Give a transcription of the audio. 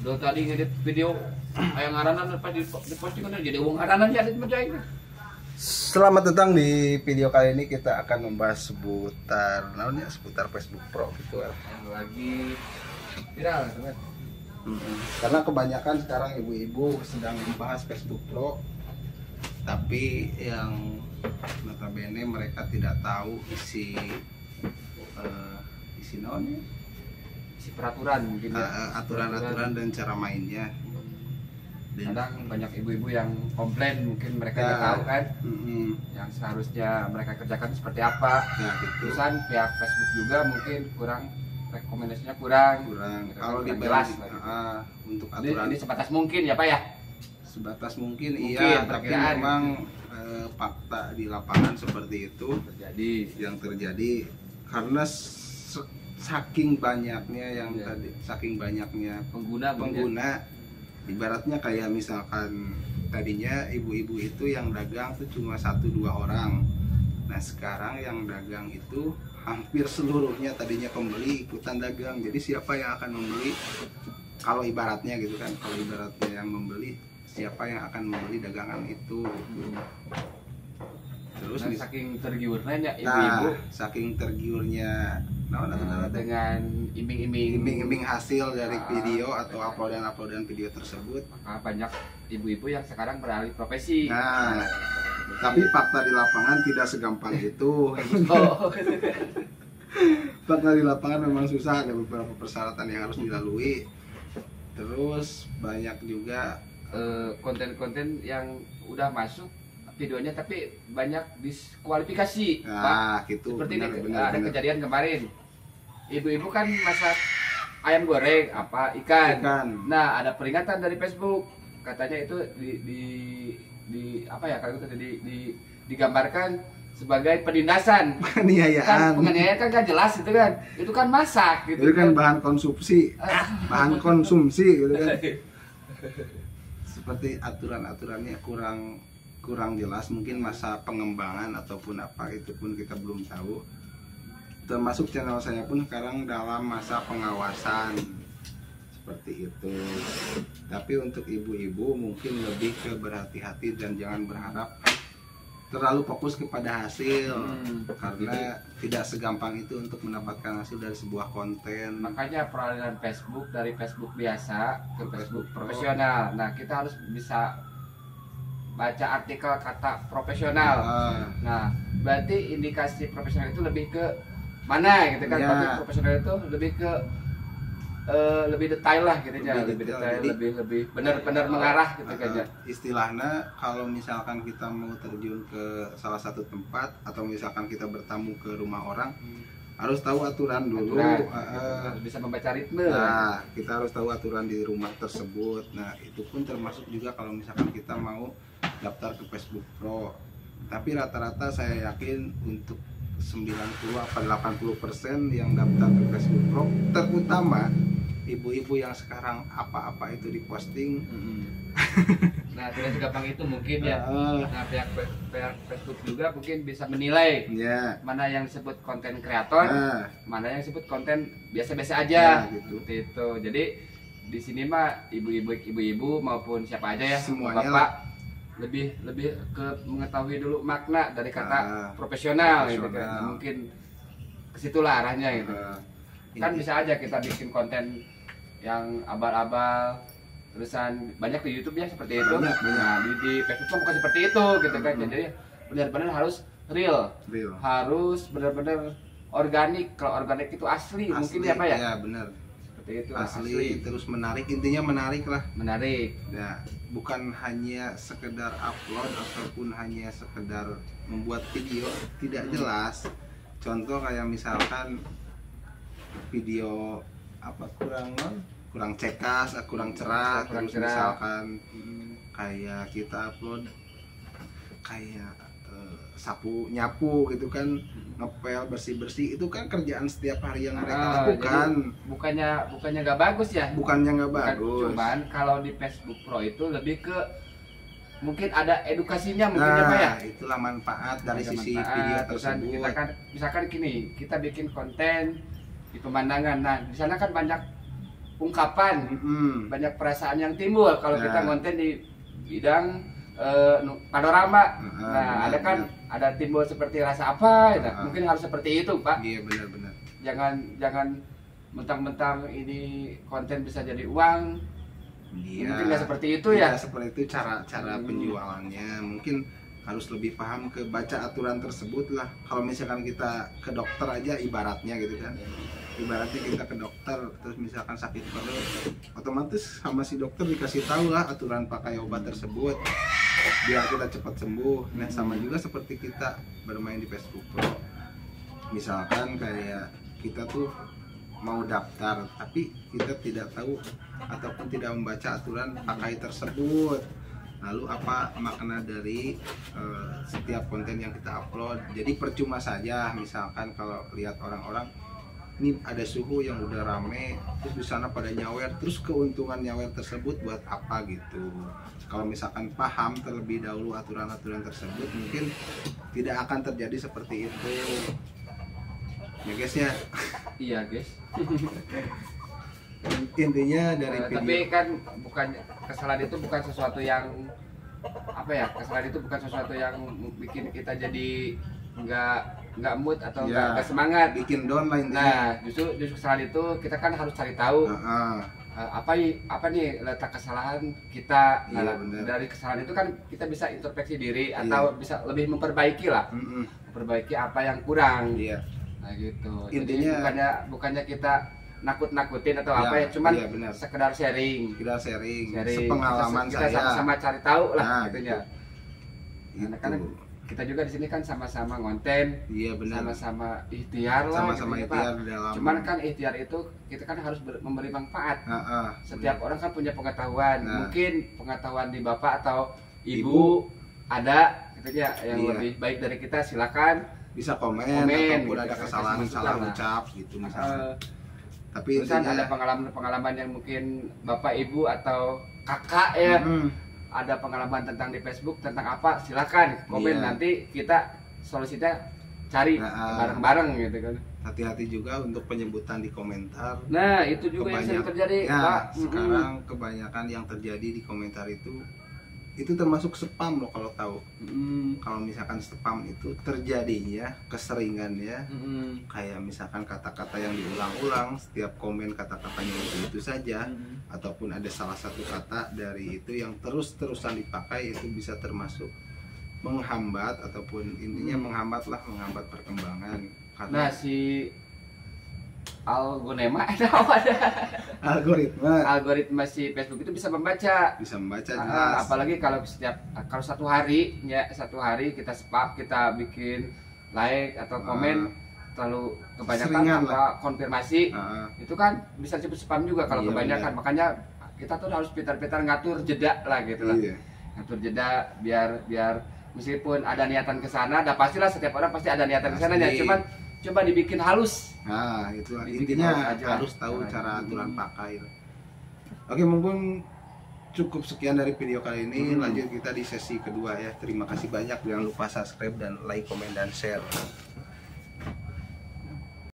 Udah tadi ngedit video yang ngaranan pas di posting kan jadi uang ngaranan jadi menjahit. Selamat datang di video kali ini. Kita akan membahas seputar Facebook Pro gitu. Yang lagi viral teman. Karena kebanyakan sekarang ibu-ibu sedang membahas Facebook Pro, tapi yang notabene mereka tidak tahu isi naonnya, Isi peraturan mungkin ya. aturan-aturan dan cara mainnya. Kadang banyak ibu-ibu yang komplain, mungkin mereka nggak tahu kan yang seharusnya mereka kerjakan seperti apa. Nah, gitu. Terusan pihak Facebook juga mungkin kurang, rekomendasinya kurang. Kalau kurang dibahas jelas untuk ini, aturan ini sebatas mungkin ya Pak ya. sebatas mungkin Mungkin, iya, tapi perkiraan. memang fakta di lapangan seperti itu Terjadi. yang terjadi karena saking banyaknya yang Ya. saking banyaknya pengguna. ibaratnya kayak misalkan tadinya ibu-ibu itu yang dagang tuh cuma 1-2 orang. Nah sekarang yang dagang itu hampir seluruhnya tadinya pembeli ikutan dagang. Jadi siapa yang akan membeli, kalau ibaratnya gitu kan, kalau ibaratnya yang membeli, siapa yang akan membeli dagangan itu gitu. Terus Nah, saking tergiurnya ibu-ibu saking tergiurnya dengan iming-iming hasil dari video atau uploadan video tersebut, maka banyak ibu-ibu yang sekarang beralih profesi. nah tapi fakta di lapangan tidak segampang itu. Fakta di lapangan memang susah, ada beberapa persyaratan yang harus dilalui. Terus banyak juga konten-konten yang udah masuk videonya tapi banyak diskualifikasi. nah Pak. gitu. Seperti Benar, ini benar, ada benar. kejadian kemarin. Ibu-ibu kan masak ayam goreng apa ikan. Nah, ada peringatan dari Facebook. Katanya itu di apa ya, kalau itu digambarkan sebagai penindasan. Penganiayaan. Kan penganiayaan kan gak jelas itu kan. Itu kan masak gitu. Itu kan bahan konsumsi, gitu kan. Seperti aturan-aturannya kurang jelas, mungkin masa pengembangan ataupun apa itu pun kita belum tahu. Termasuk channel saya pun sekarang dalam masa pengawasan seperti itu. Tapi untuk ibu-ibu mungkin lebih ke berhati-hati dan jangan berharap terlalu fokus kepada hasil, karena tidak segampang itu untuk mendapatkan hasil dari sebuah konten. Makanya peralihan Facebook dari Facebook biasa ke Facebook profesional. Nah, kita harus bisa baca artikel kata profesional. Nah, berarti indikasi profesional itu lebih ke mana gitu kan? Ya. Profesional itu lebih ke lebih detail lah gitu ya, lebih detail, Jadi, lebih benar-benar mengarah gitu kan ya. Istilahnya kalau misalkan kita mau terjun ke salah satu tempat atau misalkan kita bertamu ke rumah orang, harus tahu aturan dulu. Harus bisa membaca ritme. Nah, kita harus tahu aturan di rumah tersebut. Nah, itu pun termasuk juga kalau misalkan kita mau daftar ke Facebook Pro. Tapi rata-rata saya yakin untuk 90-80% yang daftar ke Facebook Pro, terutama ibu-ibu yang sekarang apa-apa itu diposting. Nah, tidak segampang itu mungkin ya. Nah, pihak Facebook juga mungkin bisa menilai mana yang disebut konten kreator, mana yang disebut konten biasa-biasa aja, gitu. Seperti itu. Jadi di sini mah ibu-ibu maupun siapa aja ya, semuanya bapak lebih ke mengetahui dulu makna dari kata profesional gitu kan. Mungkin kesitulah arahnya gitu. Kan bisa aja kita bikin konten yang abal-abal, terusan banyak di YouTube ya seperti itu. Nah, di Facebook bukan seperti itu gitu kan. Jadi benar-benar harus real. Harus benar-benar organik. Kalau organik itu asli mungkin ya Pak ya? Ya benar. Seperti itu asli. Terus menarik, intinya menarik lah. Menarik. Ya, bukan hanya sekedar upload ataupun hanya sekedar membuat video tidak jelas. Contoh kayak misalkan video apa kurang cekas, kurang cerah, terus misalkan kayak kita upload kayak sapu nyapu gitu kan, ngepel bersih itu kan kerjaan setiap hari yang mereka lakukan. Bukannya nggak bagus ya? Bukannya nggak bagus. Cuman kalau di Facebook Pro itu lebih ke mungkin ada edukasinya mungkin ya Pak ya. Itulah manfaat dari sisi video tersebut. Kita kan misalkan gini, kita bikin konten di pemandangan. Nah, di sana kan banyak ungkapan, banyak perasaan yang timbul kalau kita konten di bidang panorama. Nah, ada kan ada timbul seperti rasa apa, mungkin harus seperti itu, Pak. Iya, benar-benar. Jangan mentang-mentang ini konten bisa jadi uang. Iya. Mungkin nggak seperti itu ya. Seperti itu cara penjualannya. Mungkin harus lebih paham ke baca aturan tersebut lah. Kalau misalkan kita ke dokter aja ibaratnya gitu kan. Ibaratnya kita ke dokter terus misalkan sakit perut, otomatis sama si dokter dikasih tahu lah aturan pakai obat tersebut biar kita cepat sembuh. Nah, sama juga seperti kita bermain di Facebook Pro. Misalkan kayak kita tuh mau daftar tapi kita tidak tahu ataupun tidak membaca aturan pakai tersebut. Lalu apa makna dari setiap konten yang kita upload? Jadi percuma saja misalkan kalau lihat orang-orang ini ada suhu yang udah rame terus di sana pada nyawer, terus keuntungan nyawer tersebut buat apa gitu. Kalau misalkan paham terlebih dahulu aturan-aturan tersebut, mungkin tidak akan terjadi seperti itu. Ya guys ya. Iya guys. Intinya dari video. Tapi kan bukan kesalahan itu bukan sesuatu yang apa ya, kesalahan itu bukan sesuatu yang bikin kita jadi nggak mood atau nggak semangat, bikin down lah intinya. Nah, justru kesalahan itu kita kan harus cari tahu apa nih letak kesalahan kita. Nah, dari kesalahan itu kan kita bisa introspeksi diri atau bisa lebih memperbaiki lah, memperbaiki apa yang kurang. Nah gitu. Intinya jadi bukannya kita nakut-nakutin atau apa ya, cuman sekedar sharing. Sepengalaman kita sama-sama cari tahu lah gitunya. Nah, karena kita juga di sini kan sama-sama ngonten, sama-sama ikhtiar lah, sama-sama ikhtiar dalam. Cuman kan ikhtiar itu kita kan harus memberi manfaat. Setiap orang kan punya pengetahuan, mungkin pengetahuan di bapak atau ibu ada gitu ya yang lebih baik dari kita, silakan bisa komen ataupun gitu, ada kesalahan salah ucap gitu misalnya. Tapi intinya ada pengalaman yang mungkin bapak ibu atau kakak ya. Ada pengalaman tentang di Facebook tentang apa, silakan komen, nanti kita solusinya cari bareng-bareng gitu kan. Hati-hati juga untuk penyebutan di komentar. Nah, itu juga yang sering terjadi, Pak. Sekarang kebanyakan yang terjadi di komentar itu termasuk spam loh kalau tahu. Kalau misalkan spam itu terjadinya keseringannya kayak misalkan kata-kata yang diulang-ulang, setiap komen kata-katanya itu saja, ataupun ada salah satu kata dari itu yang terus-terusan dipakai, itu bisa termasuk menghambat ataupun intinya menghambat perkembangan. Karena si algoritma si Facebook itu bisa membaca jelas. Apalagi kalau satu hari kita bikin like atau komen terlalu kebanyakan konfirmasi, itu kan bisa disebut spam juga kalau kebanyakan. Makanya kita tuh harus pintar-pintar ngatur jeda lah gitu lah. Ngatur jeda biar meskipun ada niatan ke sana, pastilah setiap orang pasti ada niatan ke sananya, cuman coba dibikin halus. Nah, itu intinya harus tahu cara aturan pakai. Oke, mungkin cukup sekian dari video kali ini. Lanjut kita di sesi kedua ya. Terima kasih banyak. Jangan lupa subscribe dan like, komen dan share.